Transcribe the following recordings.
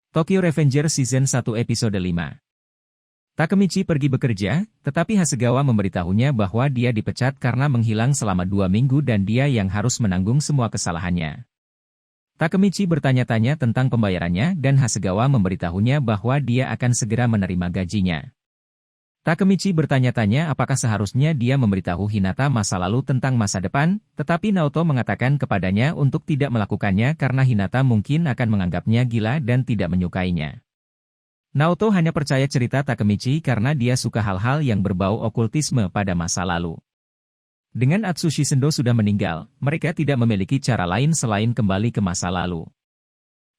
Tokyo Revengers Season 1 Episode 5. Takemichi pergi bekerja, tetapi Hasegawa memberitahunya bahwa dia dipecat karena menghilang selama 2 minggu dan dia yang harus menanggung semua kesalahannya. Takemichi bertanya-tanya tentang pembayarannya dan Hasegawa memberitahunya bahwa dia akan segera menerima gajinya. Takemichi bertanya-tanya apakah seharusnya dia memberitahu Hinata masa lalu tentang masa depan, tetapi Naoto mengatakan kepadanya untuk tidak melakukannya karena Hinata mungkin akan menganggapnya gila dan tidak menyukainya. Naoto hanya percaya cerita Takemichi karena dia suka hal-hal yang berbau okultisme pada masa lalu. Dengan Atsushi Sendo sudah meninggal, mereka tidak memiliki cara lain selain kembali ke masa lalu.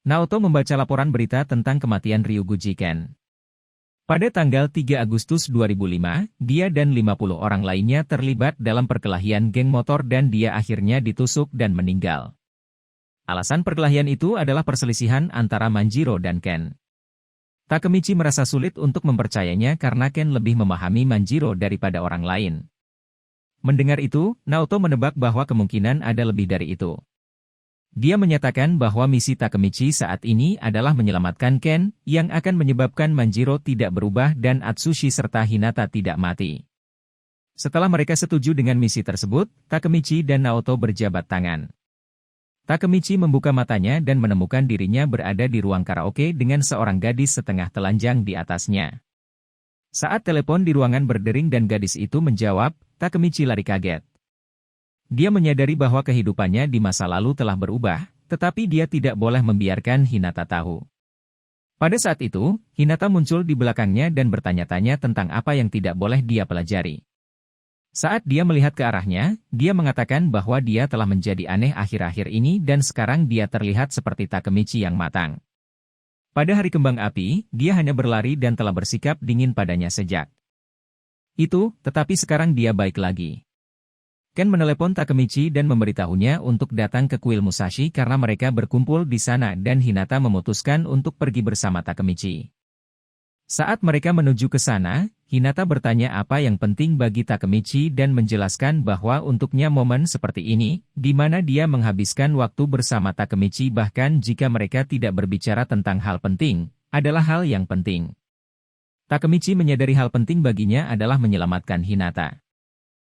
Naoto membaca laporan berita tentang kematian Ryuguji Ken. Pada tanggal 3 Agustus 2005, dia dan 50 orang lainnya terlibat dalam perkelahian geng motor dan dia akhirnya ditusuk dan meninggal. Alasan perkelahian itu adalah perselisihan antara Manjiro dan Ken. Takemichi merasa sulit untuk mempercayainya karena Ken lebih memahami Manjiro daripada orang lain. Mendengar itu, Naoto menebak bahwa kemungkinan ada lebih dari itu. Dia menyatakan bahwa misi Takemichi saat ini adalah menyelamatkan Ken, yang akan menyebabkan Manjiro tidak berubah dan Atsushi serta Hinata tidak mati. Setelah mereka setuju dengan misi tersebut, Takemichi dan Naoto berjabat tangan. Takemichi membuka matanya dan menemukan dirinya berada di ruang karaoke dengan seorang gadis setengah telanjang di atasnya. Saat telepon di ruangan berdering dan gadis itu menjawab, Takemichi lari kaget. Dia menyadari bahwa kehidupannya di masa lalu telah berubah, tetapi dia tidak boleh membiarkan Hinata tahu. Pada saat itu, Hinata muncul di belakangnya dan bertanya-tanya tentang apa yang tidak boleh dia pelajari. Saat dia melihat ke arahnya, dia mengatakan bahwa dia telah menjadi aneh akhir-akhir ini dan sekarang dia terlihat seperti Takemichi yang matang. Pada hari kembang api, dia hanya berlari dan telah bersikap dingin padanya sejak itu, tetapi sekarang dia baik lagi. Ken menelepon Takemichi dan memberitahunya untuk datang ke kuil Musashi karena mereka berkumpul di sana dan Hinata memutuskan untuk pergi bersama Takemichi. Saat mereka menuju ke sana, Hinata bertanya apa yang penting bagi Takemichi dan menjelaskan bahwa untuknya momen seperti ini, di mana dia menghabiskan waktu bersama Takemichi bahkan jika mereka tidak berbicara tentang hal penting, adalah hal yang penting. Takemichi menyadari hal penting baginya adalah menyelamatkan Hinata.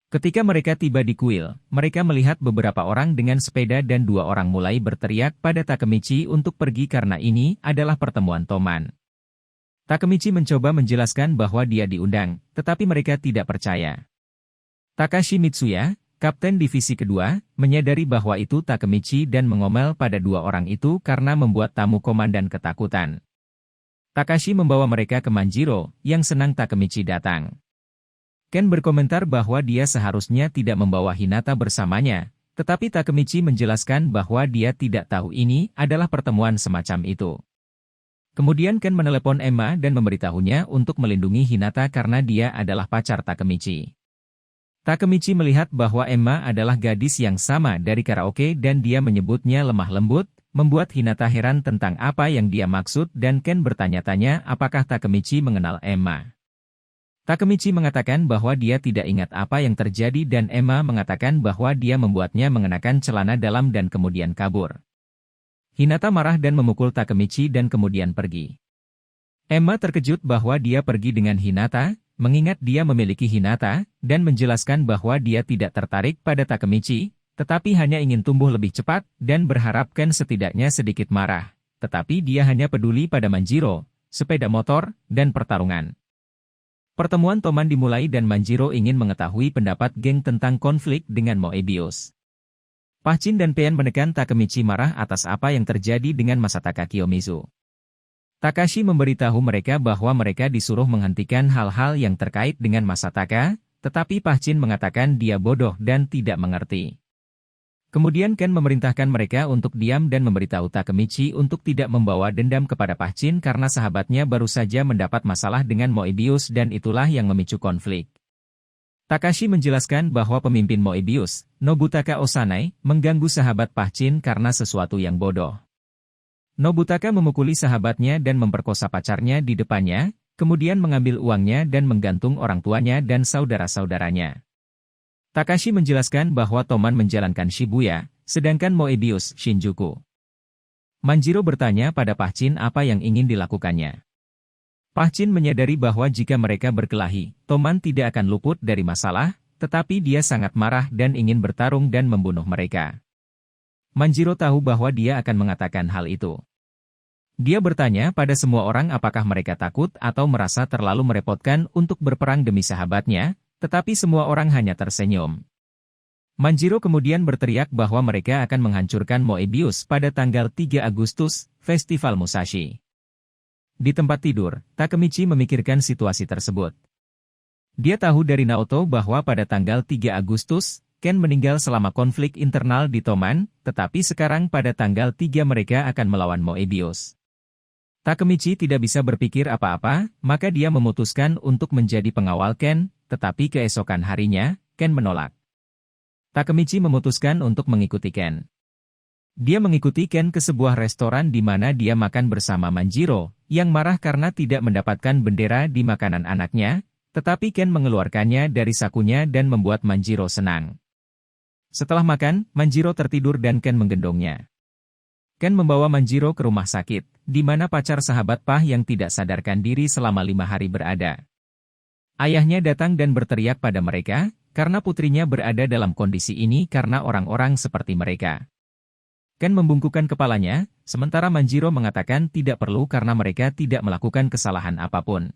Ketika mereka tiba di kuil, mereka melihat beberapa orang dengan sepeda dan 2 orang mulai berteriak pada Takemichi untuk pergi karena ini adalah pertemuan Toman. Takemichi mencoba menjelaskan bahwa dia diundang, tetapi mereka tidak percaya. Takashi Mitsuya, kapten divisi kedua, menyadari bahwa itu Takemichi dan mengomel pada 2 orang itu karena membuat tamu komandan ketakutan. Takashi membawa mereka ke Manjiro, yang senang Takemichi datang. Ken berkomentar bahwa dia seharusnya tidak membawa Hinata bersamanya, tetapi Takemichi menjelaskan bahwa dia tidak tahu ini adalah pertemuan semacam itu. Kemudian Ken menelepon Emma dan memberitahunya untuk melindungi Hinata karena dia adalah pacar Takemichi. Takemichi melihat bahwa Emma adalah gadis yang sama dari karaoke dan dia menyebutnya lemah lembut, membuat Hinata heran tentang apa yang dia maksud dan Ken bertanya-tanya apakah Takemichi mengenal Emma. Takemichi mengatakan bahwa dia tidak ingat apa yang terjadi dan Emma mengatakan bahwa dia membuatnya mengenakan celana dalam dan kemudian kabur. Hinata marah dan memukul Takemichi dan kemudian pergi. Emma terkejut bahwa dia pergi dengan Hinata, mengingat dia memiliki Hinata, dan menjelaskan bahwa dia tidak tertarik pada Takemichi, tetapi hanya ingin tumbuh lebih cepat dan berharapkan setidaknya sedikit marah. Tetapi dia hanya peduli pada Manjiro, sepeda motor, dan pertarungan. Pertemuan Toman dimulai dan Manjiro ingin mengetahui pendapat geng tentang konflik dengan Moebius. Pachin dan Pain menekan Takemichi marah atas apa yang terjadi dengan Masataka Kiyomizu. Takashi memberitahu mereka bahwa mereka disuruh menghentikan hal-hal yang terkait dengan Masataka, tetapi Pachin mengatakan dia bodoh dan tidak mengerti. Kemudian Ken memerintahkan mereka untuk diam dan memberitahu Takemichi untuk tidak membawa dendam kepada Pachin karena sahabatnya baru saja mendapat masalah dengan Moebius dan itulah yang memicu konflik. Takashi menjelaskan bahwa pemimpin Moebius, Nobutaka Osanai, mengganggu sahabat Pahchin karena sesuatu yang bodoh. Nobutaka memukuli sahabatnya dan memperkosa pacarnya di depannya, kemudian mengambil uangnya dan menggantung orang tuanya dan saudara-saudaranya. Takashi menjelaskan bahwa Toman menjalankan Shibuya, sedangkan Moebius Shinjuku. Manjiro bertanya pada Pahchin apa yang ingin dilakukannya. Pahchin menyadari bahwa jika mereka berkelahi, Toman tidak akan luput dari masalah, tetapi dia sangat marah dan ingin bertarung dan membunuh mereka. Manjiro tahu bahwa dia akan mengatakan hal itu. Dia bertanya pada semua orang apakah mereka takut atau merasa terlalu merepotkan untuk berperang demi sahabatnya, tetapi semua orang hanya tersenyum. Manjiro kemudian berteriak bahwa mereka akan menghancurkan Moebius pada tanggal 3 Agustus, Festival Musashi. Di tempat tidur, Takemichi memikirkan situasi tersebut. Dia tahu dari Naoto bahwa pada tanggal 3 Agustus, Ken meninggal selama konflik internal di Toman, tetapi sekarang pada tanggal 3 mereka akan melawan Moebius. Takemichi tidak bisa berpikir apa-apa, maka dia memutuskan untuk menjadi pengawal Ken, tetapi keesokan harinya, Ken menolak. Takemichi memutuskan untuk mengikuti Ken. Dia mengikuti Ken ke sebuah restoran di mana dia makan bersama Manjiro, yang marah karena tidak mendapatkan bendera di makanan anaknya, tetapi Ken mengeluarkannya dari sakunya dan membuat Manjiro senang. Setelah makan, Manjiro tertidur dan Ken menggendongnya. Ken membawa Manjiro ke rumah sakit, di mana pacar sahabat Pah yang tidak sadarkan diri selama 5 hari berada. Ayahnya datang dan berteriak pada mereka, karena putrinya berada dalam kondisi ini karena orang-orang seperti mereka. Ken membungkukkan kepalanya, sementara Manjiro mengatakan tidak perlu karena mereka tidak melakukan kesalahan apapun.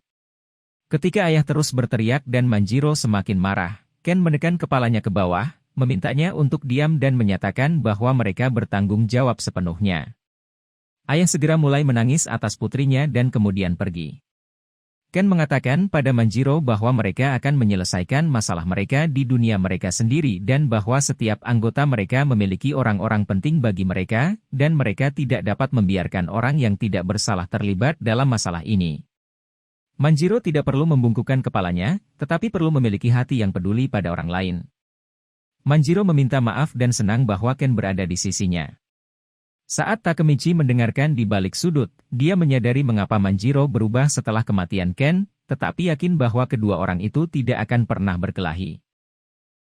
Ketika ayah terus berteriak dan Manjiro semakin marah, Ken menekan kepalanya ke bawah, memintanya untuk diam dan menyatakan bahwa mereka bertanggung jawab sepenuhnya. Ayah segera mulai menangis atas putrinya dan kemudian pergi. Ken mengatakan pada Manjiro bahwa mereka akan menyelesaikan masalah mereka di dunia mereka sendiri dan bahwa setiap anggota mereka memiliki orang-orang penting bagi mereka, dan mereka tidak dapat membiarkan orang yang tidak bersalah terlibat dalam masalah ini. Manjiro tidak perlu membungkukkan kepalanya, tetapi perlu memiliki hati yang peduli pada orang lain. Manjiro meminta maaf dan senang bahwa Ken berada di sisinya. Saat Takemichi mendengarkan di balik sudut, dia menyadari mengapa Manjiro berubah setelah kematian Ken, tetapi yakin bahwa kedua orang itu tidak akan pernah berkelahi.